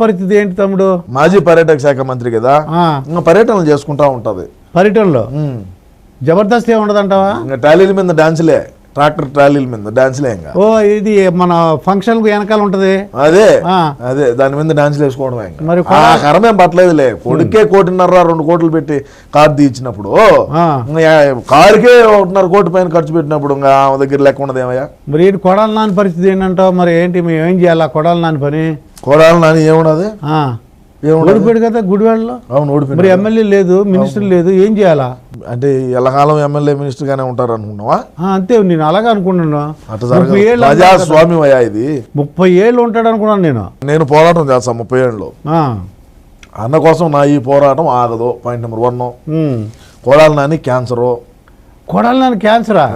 పరిస్థితి ఏంటి తమ్ముడు? మాజీ పర్యాటక శాఖ మంత్రి కదా, పర్యటనలు చేసుకుంటా ఉంటది. పర్యటనలో జబర్దస్త్ ఉండదంటావా? ఇంకా ట్రాలీల మీద డాన్సులే, ట్రాక్టర్ ట్రాలీల మీద డాన్సులే. ఇంకా ఓ ఇది మన ఫంక్షన్ వెనకాల ఉంటది, అదే అదే దాని మీద డాన్సులు వేసుకోవడమే. మరి కరమేం పట్టలేదులే. కొడుకే 1.5-2 కోట్లు పెట్టి కారు తీయించినప్పుడు, కారుకే 1.5 కోటి పైన ఖర్చు పెట్టినప్పుడు ఇంకా ఆమె దగ్గర లెక్క ఉండదు ఏమయ్యా. మరి ఏంటి కొడాలి నాని పరిస్థితి ఏంటంటావు? మరి ఏంటి మేము ఏం చేయాలి? కొడాలి నాని పని, కొడాలి నాని ఏమున్నది, ఓడిపోయాడు కదా గుడివాడలో. అవును ఓడిపోయాడు. మరి ఎమ్మెల్యే లేదు, మినిస్టర్ లేదు, ఏం చేయాలా? అంటే ఎల్లకాలం ఎమ్మెల్యే మినిస్టర్ గానే ఉంటారు అనుకున్నావా? అంతే, నేను అలాగే అనుకుంటున్నా. ప్రజాస్వామ్యం అయ్యా ఇది. 30 ఏళ్ళు ఉంటాడు అనుకున్నాను నేను పోరాటం చేస్తాను 30 ఏళ్ళు అన్న కోసం. నా ఈ పోరాటం ఆగదు. Point number 1, Kodali Nani cancer. Kodali Nani క్యాన్సరా?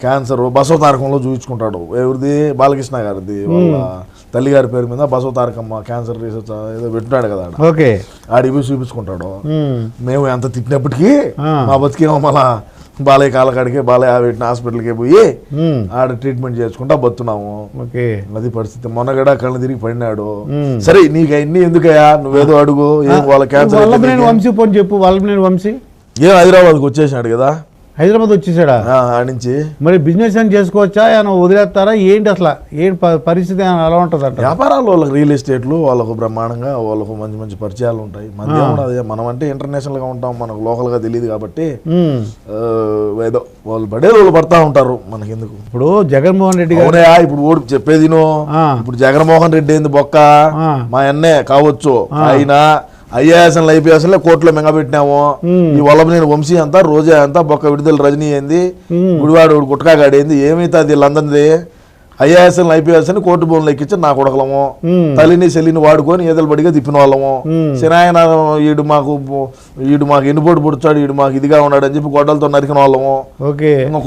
క్యాన్సర్ బసవ తారకంలో చూపించుకుంటాడు. ఎవరిది? బాలకృష్ణ గారిది. వాళ్ళ తల్లి గారి పేరు మీద బసవ తారకమ్మ క్యాన్సర్ రీసెర్చ్ ఏదో పెట్టినాడు కదా, ఆడికి పోయి చూపించుకుంటాడు. మేము ఎంత తిట్టినప్పటికీ మా బతికేమో మళ్ళా బాలయ్య కాలకాడికి, బాలయ్య పెట్టిన హాస్పిటల్కి పోయి ఆడ ట్రీట్మెంట్ చేసుకుంటా బతున్నాము. అది పరిస్థితి. మొన్నగడ కళ్ళు తిరిగి పడినాడు. సరే నీకు అన్ని ఎందుకయ్యా, నువ్వేదో అడుగు. ఏం వాళ్ళ క్యాన్సర్ వంశీ పోని చెప్పు. వల్లభనేని వంశీ ఏం హైదరాబాద్కి వచ్చేసినాడు కదా, హైదరాబాద్ వచ్చేసాడా నుంచి. మరి బిజినెస్ అని చేసుకోవచ్చా, ఏమైనా వదిలేస్తారా ఏంటి? అసలు ఏంటి పరిస్థితి ఎలా ఉంటుంది అంటే? వ్యాపారాలు వాళ్ళకి రియల్ ఎస్టేట్లు వాళ్ళకు బ్రహ్మాండంగా, వాళ్ళకు మంచి మంచి పరిచయాలు ఉంటాయి. మధ్య మనం అంటే ఇంటర్నేషనల్ గా ఉంటాం, మనకు లోకల్ గా తెలియదు కాబట్టి ఏదో వాళ్ళు పడేది వాళ్ళు పడతా ఉంటారు. మనకి ఎందుకు? ఇప్పుడు జగన్మోహన్ రెడ్డి గారు ఇప్పుడు ఓడి చెప్పేది ఇప్పుడు జగన్మోహన్ రెడ్డి ఏంది బొక్క, మా అన్నే కావచ్చు. అయినా ఐఏఎస్ఎల్ ఐపీఎస్ఎల్ కోర్టులో మింగబెట్టినాము. ఈ వల్లభనేని వంశీ అంతా, రోజా అంతా, బొక్క విడుదల రజనీ ఏంది, గుడివాడు గుట్కాగాడేంది, ఏమైతే అది వీళ్ళందరిది ఐఏఎస్ఎల్ ఐపీఎస్ అని కోర్టు భూములు ఎక్కించి నా కొడకలము, తల్లిని చెల్లిని వాడుకొని ఏదలు బడిగా తిప్పిన వాళ్ళము. సినాయన ఈడు మాకు ఎన్నుపోటు పుడుచాడు, ఈడు మాకు ఇదిగా ఉన్నాడు అని చెప్పి గొడ్డలతో నరికిన వాళ్ళము.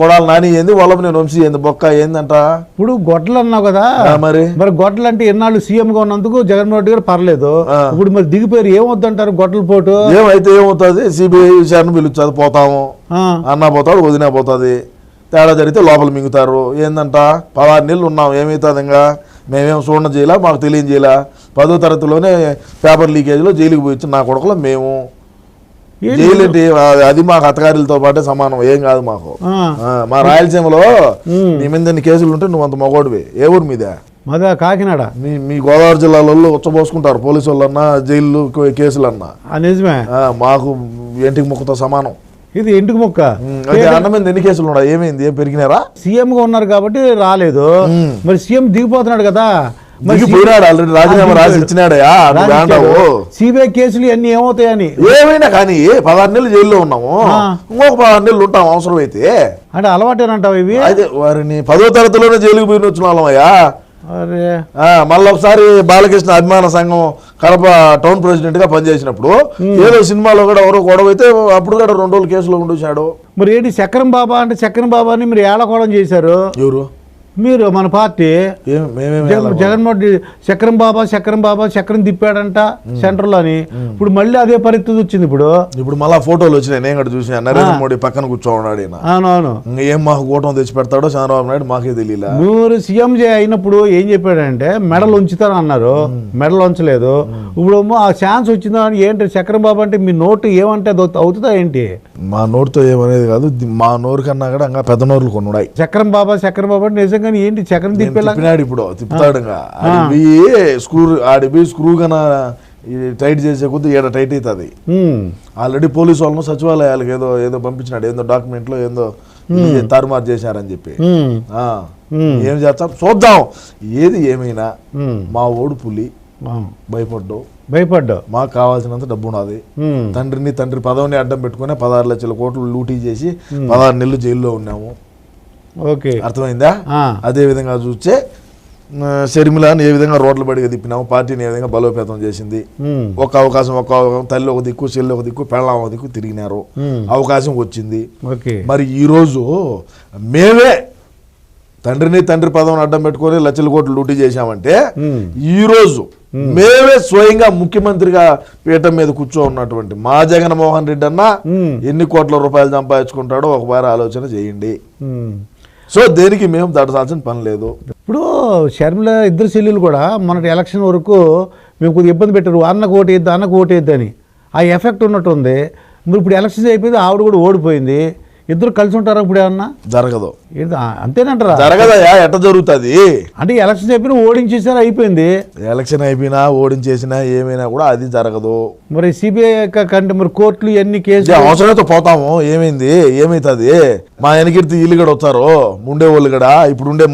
కొడాలి నాని ఏంది, వల్లభనేని వంశీ ఏంది, బొక్క ఏందంట. ఇప్పుడు గొడ్డలు అన్నావు కదా, మరి గొడ్డలు అంటే ఎన్నాళ్ళు సీఎం గా ఉన్నందుకు జగన్మోహన్ రెడ్డి గారు పర్లేదు. ఇప్పుడు మరి దిగిపోయారు, ఏమవుద్దంటారు గొడ్డల పోటు? ఏమైతే ఏమవుతుంది, సిబిఐ విచారణ పిలుస్తుంది, పోతాము. అన్నా పోతాడు, వదినా పోతుంది. తేడా జరిగితే లోపల మింగుతారు. ఏందంట 16 నెలలు ఉన్నాం, ఏమవుతుంది? ఇంకా మేమేం చూడడం చేయాల, మాకు తెలియజేయాల. 10వ తరగతిలోనే పేపర్ లీకేజ్లో జైలుకి పోయి నా కొడుకులో మేము. జైలు ఏంటి, అది మాకు అత్తగారితో పాటే సమానం, ఏం కాదు మాకు. మా రాయలసీమలో నీ మీద ఎన్ని కేసులు ఉంటే నువ్వు అంత మగోడివి. ఏ ఊరి మీద? కాకినాడ. మీ గోదావరి జిల్లాలో ఉచ్చబోసుకుంటారు పోలీసు వాళ్ళన్నా, జైలు కేసులన్నా. నిజమే, మాకు ఇంటికి ముక్కతో సమానం. ఇది ఇంటికి మొక్క. అన్న మీద ఎన్ని కేసులు ఉన్నాయి, ఏమైంది, ఏం పెరిగినారా? సీఎం గా ఉన్నారు కాబట్టి రాలేదు. మరి సీఎం దిగిపోతున్నాడు కదా, ఆల్రెడీ రాజీనామా రాసి ఇచ్చినాడయా. సిబిఐ కేసులు అన్ని ఏమవుతాయని. ఏమైనా కానీ 16 నెలలు జైల్లో ఉన్నాము, ఇంకొక 16 నెలలు ఉంటాం అవసరం అయితే. అంటే అలవాటేనంటావు ఇవి? అయితే వారిని 10వ తరగతిలోనే జైలుకి పోయిన వచ్చిన వాళ్ళమయ్యా. మళ్ళీ ఒకసారి బాలకృష్ణ అభిమాన సంఘం కడప టౌన్ ప్రెసిడెంట్ గా పనిచేసినప్పుడు ఏదో సినిమాలో కూడా ఎవరో గొడవ అయితే అప్పుడు కూడా 2 రోజులు కేసులో ఉండొచ్చాడు. మరి ఏంటి చక్రం బాబా అంటే చక్రం బాబాని మీరు ఏళకోవడం చేశారు. ఎవరు? మీరు మన పార్టీ మేమేమి జగన్మోహన్ రెడ్డి చక్రం బాబా చక్రం తిప్పాడంట సెంటర్ అని ఇప్పుడు మళ్ళీ అదే పరిస్థితి వచ్చింది. ఇప్పుడు మళ్ళా ఫోటోలు వచ్చినాయి, నేను కూడా చూసాను. నరేంద్ర మోడీ పక్కన కూర్చోన్నాడు. అవునవును. ఏం మాకు కూటమి తెచ్చి పెడతాడో చంద్రబాబు నాయుడు మాకే తెలియలే. మీరు సీఎం అయినప్పుడు ఏం చెప్పాడంటే మెడల్ ఉంచుతారు అన్నారు, మెడల్ ఉంచలేదు. ఇప్పుడు ఆ ఛాన్స్ వచ్చిందా అని ఏంటి చక్రం బాబు అంటే మీ నోటు ఏమంటే అది అవుతుందా ఏంటి? మా నోరుతో ఏమనేది కాదు, మా నోరు కన్నా కూడా ఇంకా పెద్ద నోరులు కొన్నాయి. చక్రం బాబా అంటే నిజంగా ఏంటి చక్రం తిప్పినాడు, ఇప్పుడు తిప్పుతాడు. ఆడిపోయి స్క్రూ కన్నా టైట్ చేసే కొద్ది ఏడ టైట్ అవుతుంది. ఆల్రెడీ పోలీసు వాళ్ళను సచివాలయాలకు ఏదో ఏదో పంపించినాడు, ఏందో డాక్యుమెంట్లో ఏందో తారుమారు చేశారని చెప్పి. ఏం చేస్తాం చూద్దాం. ఏది ఏమైనా మా ఓడు పులి, భయపడ్డావు. మాకు కావాల్సినంత డబ్బు ఉన్నది. తండ్రి పదవిని అడ్డం పెట్టుకుని 16 లక్షల కోట్లు లూటీ చేసి 16 నెలలు జైల్లో ఉన్నాము. ఓకే, అర్థమైందా? అదే విధంగా చూస్తే షర్మిలాని ఏ విధంగా రోడ్ల బడిగా తిప్పినాము, పార్టీని ఏ విధంగా బలోపేతం చేసింది. ఒక అవకాశం తల్లి ఒక దిక్కు, చెల్లి ఒక దిక్కు, పెళ్ళాం ఒక దిక్కు తిరిగినారు, అవకాశం వచ్చింది. మరి ఈరోజు మేమే తండ్రి పదవిని అడ్డం పెట్టుకొని లక్షల కోట్లు లూటీ చేశామంటే ఈరోజు మేమే స్వయంగా ముఖ్యమంత్రిగా పీఠం మీద కూర్చో ఉన్నటువంటి మా జగన్మోహన్ రెడ్డి అన్న ఎన్ని కోట్ల రూపాయలు సంపాదించుకుంటాడో ఒకసారి ఆలోచన చేయండి. సో దేనికి మేము దడసాల్సిన పని లేదు. ఇప్పుడు షర్మిల ఇద్దరు చెల్లెలు కూడా మొన్నటి ఎలక్షన్ వరకు మేము కొద్దిగా ఇబ్బంది పెట్టారు, అన్నకు ఓటేద్దు అని. ఆ ఎఫెక్ట్ ఉన్నట్టుంది. మరి ఇప్పుడు ఎలక్షన్స్ అయిపోయింది, ఆవిడ కూడా ఓడిపోయింది. ఇద్దరు కలిసి ఉంటారా ఇప్పుడు? ఏమన్నా జరగదు. అంతేనంటారా? జరగదయా, ఎట్ట జరుగుతుంది అంటే ఎలక్షన్ అయిపోయినా ఓడించేసారా, అయిపోయింది. ఎలక్షన్ అయిపోయినా ఓడించేసినా ఏమైనా కూడా అది జరగదు. మరి సిబిఐ కంటే మరి కోర్టులు ఎన్ని కేసులు అవసరంతో పోతాము. ఏమైతుంది? మా వెనకీర్తి వీళ్ళు కూడా వస్తారు, ఉండేవాళ్ళు కూడా. ఇప్పుడు ఉండే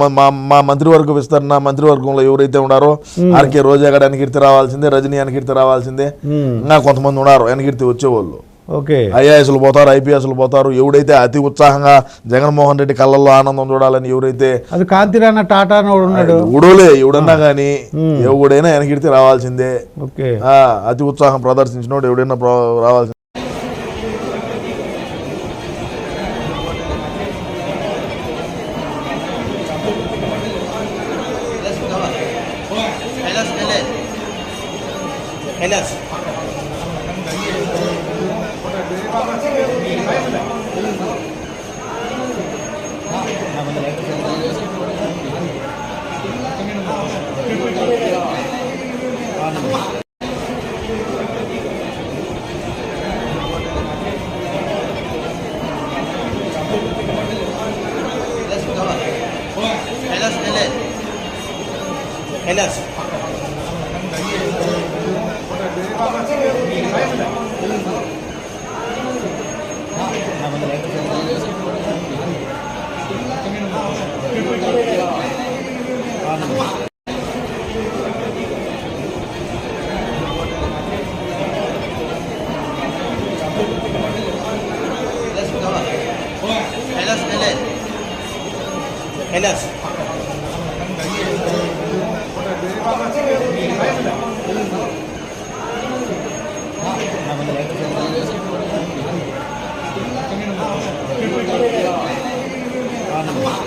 మా మంత్రివర్గ విస్తరణ మంత్రివర్గంలో ఎవరైతే ఉన్నారో ఆర్కే రోజా గడ వెనకీర్తి రావాల్సిందే, రజనీ వెనకీర్తి రావాల్సిందే. ఇంకా కొంతమంది ఉన్నారు వెనకీర్తి వచ్చేవాళ్ళు. ఐఏఎస్లు పోతారు, ఐపీఎస్లు పోతారు. ఎవడైతే అతి ఉత్సాహంగా జగన్మోహన్ రెడ్డి కళ్ళల్లో ఆనందం చూడాలని ఎవరైతే అది కాంతిరాణ టాటా ఉన్నాడు, ఊడోలే ఎవడన్నా కానీ ఎవడైనా వెనకీర్తి రావాల్సిందే. అతి ఉత్సాహం ప్రదర్శించినోడు ఎవడైనా రావాల్సిందే.